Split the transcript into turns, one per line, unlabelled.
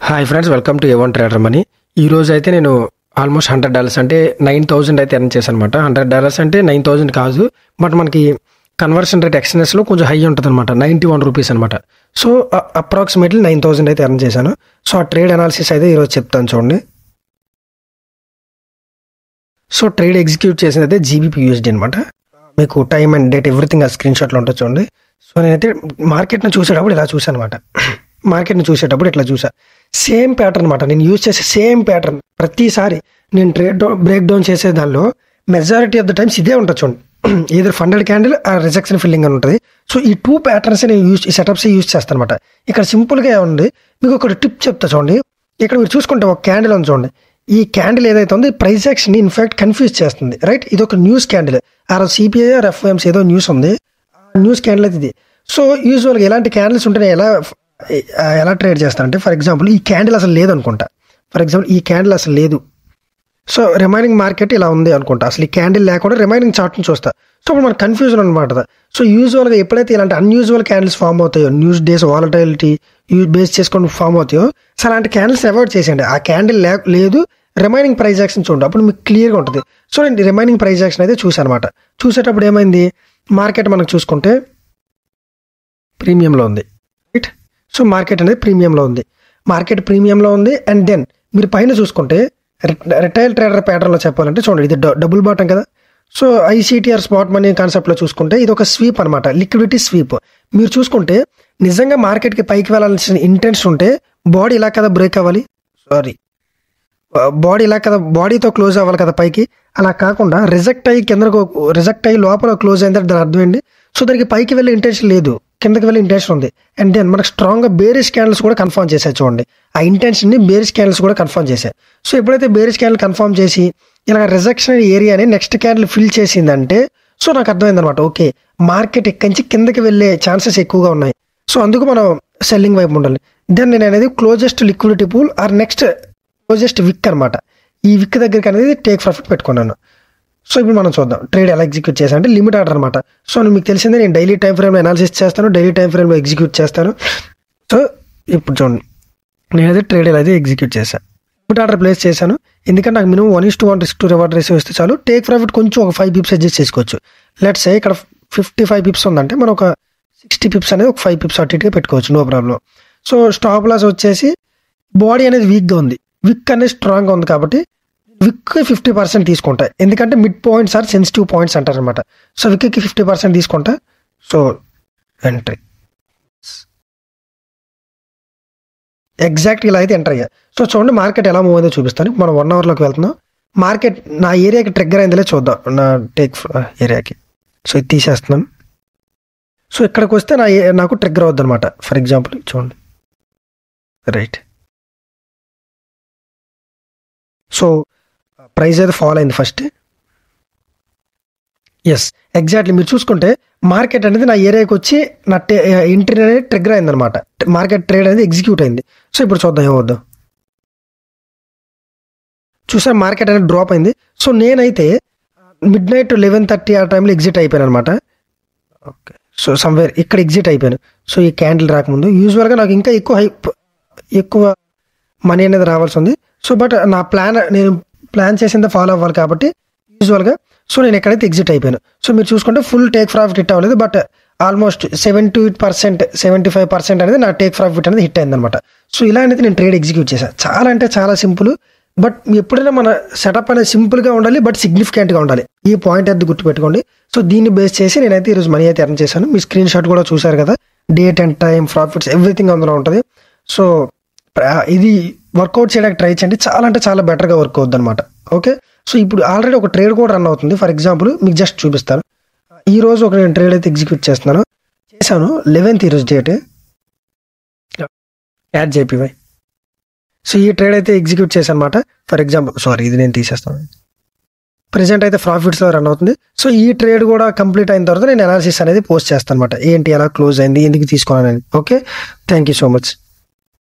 Hi friends, welcome to A1 trader money. ఈ రోజు అయితే నేను ఆల్మోస్ట్ $100 అంటే 9,000 అయితే ఎర్న్ చేశాను అనమాట. $100 అంటే 9,000 కాదు, బట్ మనకి కన్వర్షన్ రేట్ ఎక్స్ఎన్ఎస్లో కొంచెం హై ఉంటుంది అనమాట, 91 రూపీస్ అనమాట. సో అప్రాక్సిమేట్లీ 9,000 అయితే ఎర్న్ చేశాను. సో ఆ ట్రేడ్ అనాలిసిస్ అయితే ఈరోజు చెప్తాను చూడండి. సో ట్రేడ్ ఎగ్జిక్యూట్ చేసింది అయితే GBP/USD అనమాట. మీకు టైం అండ్ డేట్ ఎవ్రీథింగ్ ఆ స్క్రీన్ షాట్లో ఉంటుంది చూడండి. సో నేనైతే మార్కెట్ని చూసేటప్పుడు ఇలా చూసాను అనమాట. మార్కెట్ని చూసేటప్పుడు ఇట్లా చూసా, సేమ్ ప్యాటర్న్ అనమాట. నేను యూజ్ చేసే సేమ్ ప్యాటర్న్ ప్రతిసారి నేను ట్రేడ్ బ్రేక్ డౌన్ చేసే దానిలో మెజారిటీ ఆఫ్ ద టైమ్స్ ఇదే ఉంటుంది చూడండి. ఏదర్ ఫండెడ్ క్యాండిల్ ఆ రిజెక్షన్ ఫిల్లింగ్ అని ఉంటుంది. సో ఈ 2 ప్యాటర్న్స్ నేను ఈ సెటప్స్ యూజ్ చేస్తాను అనమాట. ఇక్కడ సింపుల్గా ఉంది, మీకు ఒక టిప్ చెప్తా చూడండి. ఇక్కడ మీరు చూసుకుంటే ఒక క్యాండిల్ ఉంది చూడండి. ఈ క్యాండిల్ ఏదైతే ఉందో ప్రైస్ యాక్షన్ ఇన్ఫాక్ట్ కన్ఫ్యూజ్ చేస్తుంది, రైట్? ఇది ఒక news candle, CPI or FOMC ఏదో న్యూస్ ఉంది, న్యూస్ క్యాండిల్ అయితే ఇది. సో యూజువల్గా ఎలాంటి క్యాండిల్స్ ఉంటే ఎలా ట్రేడ్ చేస్తానంటే, ఫర్ ఎగ్జాంపుల్ ఈ క్యాండిల్ అసలు లేదు అనుకుంటా. ఈ క్యాండిల్ అసలు లేదు. సో రిమైనింగ్ మార్కెట్ ఇలా ఉంది అనుకుంటా, అసలు ఈ క్యాండిల్ లేకుండా రిమైనింగ్ చార్ట్ని చూస్తా. సో ఇప్పుడు మనకు కన్ఫ్యూజన్ అనమాట. సో యూజువల్గా ఎప్పుడైతే ఇలాంటి అన్యూజువల్ క్యాండిల్స్ ఫామ్ అవుతాయో, న్యూస్ డేస్ వాలటైలిటీ బేస్ చేసుకొని ఫామ్ అవుతాయో, సో అలాంటి క్యాండిల్స్ అవాయిడ్ చేసేయండి. ఆ క్యాండిల్ లేదు, రిమైనింగ్ ప్రైస్ యాక్షన్ చూడండి, అప్పుడు మీకు క్లియర్గా ఉంటుంది. సో నేను రిమైనింగ్ ప్రైస్ యాక్షన్ అయితే చూసాను అనమాట. చూసేటప్పుడు ఏమైంది, మార్కెట్ మనకు చూసుకుంటే ప్రీమియంలో ఉంది, రైట్? సో మార్కెట్ అనేది ప్రీమియంలో ఉంది. అండ్ దెన్ మీరు పైన చూసుకుంటే రిటైల్ ట్రేడర్ ప్యాటర్న్లో చెప్పాలంటే చూడండి, ఇది డబుల్ బాటం కదా. సో ICTR స్పాట్ మనీ కాన్సెప్ట్లో చూసుకుంటే ఇది ఒక స్వీప్ అనమాట, లిక్విడిటీ స్వీప్. మీరు చూసుకుంటే నిజంగా మార్కెట్కి పైకి వెళ్ళాల్సిన ఇంటెన్షన్ ఉంటే బాడీ ఇలా కదా బ్రేక్ అవ్వాలి, బాడీతో క్లోజ్ అవ్వాలి కదా పైకి. అలా కాకుండా రిజెక్ట్ అయ్యి లోపల క్లోజ్ అయింది, దాని అర్థం ఏంటి? సో దానికి పైకి వెళ్ళే ఇంటెన్షన్ లేదు, కిందకి వెళ్ళే ఇంటెన్షన్ ఉంది. అండ్ దెన్ మనకు స్ట్రాంగ్గా బేరిష్ క్యాండిల్స్ కూడా కన్ఫర్మ్ చేశాయి చూడండి. ఆ ఇంటెన్షన్ని బేరిష్ క్యాండిల్స్ కూడా కన్ఫర్మ్ చేశాయి. సో ఎప్పుడైతే బేరిష్ క్యాండిల్ కన్ఫర్మ్ చేసి ఇలా రిజెక్షన్ ఏరియాని నెక్స్ట్ క్యాండిల్ ఫిల్ చేసిందంటే, సో నాకు అర్థమైంది అనమాట, ఓకే మార్కెట్ ఇక్కడి నుంచి కిందకి వెళ్ళే ఛాన్సెస్ ఎక్కువగా ఉన్నాయి. సో అందుకు మనం సెల్లింగ్ వైపు ఉండాలి. దెన్ నేను అనేది closest liquidity pool or next closest wick అనమాట. ఈ విక్ దగ్గరికి అనేది టేక్ ప్రాఫిట్ పెట్టుకున్నాను. సో ఇప్పుడు మనం చూద్దాం ట్రేడ్ ఎలా ఎగ్జిక్యూట్ చేశాను అంటే లిమిట్ ఆర్డర్ అనమాట. సో మీకు తెలిసిందే, నేను డైలీ టైం ఫ్రేమ్లో అనాలిసిస్ చేస్తాను, డైలీ టైం ఫ్రేమ్లో ఎగ్జిక్యూట్ చేస్తాను. సో ఇప్పుడు చూడండి, నేనైతే ట్రేడ్ ఎలా అయితే ఎగ్జిక్యూట్ చేశాను, లిమిట్ ఆర్డర్ ప్లేస్ చేశాను. ఎందుకంటే నాకు minimum 1:1 risk to reward ratio వస్తే చాలు. టేక్ ప్రాఫిట్ కొంచెం ఒక 5 పిప్స్ అడ్జస్ట్ చేసుకోవచ్చు. లెట్స్ సే ఇక్కడ 55 పిప్స్ ఉందంటే మనం ఒక 60 పిప్స్ అనేది ఒక 5 పిప్స్ అటు ఇటుగా పెట్టుకోవచ్చు, no problem. So stop loss వచ్చేసి బాడీ అనేది వీక్గా ఉంది, విక్ అనేది స్ట్రాంగ్గా ఉంది కాబట్టి విక్ 50% తీసుకుంటా. ఎందుకంటే mid points or sensitive points అంటారు అనమాట. సో విక్కి 50% తీసుకుంటా. సో ఎంట్రీ ఎగ్జాక్ట్ ఇలా అయితే ఎంటర్ అయ్యా. సో చూడండి మార్కెట్ ఎలా మూవ్ అయిందో చూపిస్తాను. మనం 1 అవర్లోకి వెళ్తున్నాం. మార్కెట్ నా ఏరియాకి ట్రిగ్గర్ అయిందిలే చూద్దాం, నా టేక్ ఏరియాకి. సో ఇది తీసేస్తున్నాను. సో ఇక్కడికి వస్తే నాకు ట్రిగ్గర్ అవుద్ది అనమాట. ఫర్ ఎగ్జాంపుల్ చూడండి, రైట్? సో ప్రైస్ అయితే ఫాల్ అయింది ఫస్ట్. ఎస్, ఎగ్జాక్ట్లీ మీరు చూసుకుంటే మార్కెట్ అనేది నా ఏరియాకి వచ్చి నా ఎంట్రీ అనేది ట్రిగ్గర్ అయిందనమాట. మార్కెట్ ట్రేడ్ అనేది ఎగ్జిక్యూట్ అయింది. సో ఇప్పుడు చూద్దాం ఏమవుద్దాం. చూసారు మార్కెట్ అనేది డ్రాప్ అయింది. సో నేనైతే మిడ్ నైట్ 11:30 ఆ టైంలో ఎగ్జిట్ అయిపోయాను అనమాట. ఓకే, సో సమ్వేర్ ఇక్కడ ఎగ్జిట్ అయిపోయాను. సో ఈ క్యాండిల్ రాకముందు యూజువల్గా నాకు ఇంకా ఎక్కువ మనీ అనేది రావాల్సి ఉంది. సో బట్ నేను ప్లాన్ చేసిందే ఫాలో అవ్వాలి కాబట్టి యూజువల్గా సో నేను ఎక్కడైతే ఎగ్జిట్ అయిపోయాను. సో మీరు చూసుకుంటే ఫుల్ టేక్ ప్రాఫిట్ హిట్ అవ్వలేదు, బట్ ఆల్మోస్ట్ 78%, 75% అనేది నా టేక్ ప్రాఫిట్ అనేది హిట్ అయిందనమాట. సో ఇలా అనేది నేను ట్రేడ్ ఎగ్జిక్యూట్ చేశాను. చాలా అంటే చాలా సింపుల్, బట్ ఎప్పుడైనా మన సెటప్ అనేది సింపుల్గా ఉండాలి, బట్ సిగ్నిఫికెంట్గా ఉండాలి. ఈ పాయింట్ అయితే గుర్తుపెట్టుకోండి. సో దీన్ని బేస్ చేసి నేనైతే ఈరోజు మనీ అయితే ఎర్న్ చేశాను. మీ స్క్రీన్ షాట్ కూడా చూసారు కదా, date and time, profits, everything అందులో ఉంటుంది. సో ఇది వర్కౌట్ చేయడానికి ట్రై చేయండి, చాలా అంటే చాలా బెటర్గా వర్క్ అవుద్ది అనమాట. ఓకే, సో ఇప్పుడు ఆల్రెడీ ఒక ట్రేడ్ కూడా రన్ అవుతుంది. ఫర్ ఎగ్జాంపుల్ మీకు జస్ట్ చూపిస్తాను. ఈ రోజు ఒక నేను ట్రేడ్ అయితే ఎగ్జిక్యూట్ చేశాను 11th ఈరోజు డేట్, JPY. సో ఈ ట్రేడ్ అయితే ఎగ్జిక్యూట్ చేశాను అనమాట. ఫర్ ఎగ్జాంపుల్ ఇది నేను తీసేస్తాను. ప్రెజెంట్ అయితే ప్రాఫిట్స్లో రన్ అవుతుంది. సో ఈ ట్రేడ్ కూడా కంప్లీట్ అయిన తర్వాత నేను అనాలిసిస్ అనేది పోస్ట్ చేస్తాను అనమాట, ఏంటి ఎలా క్లోజ్ అయింది, ఎందుకు తీసుకోవాలని. Okay, thank you so much.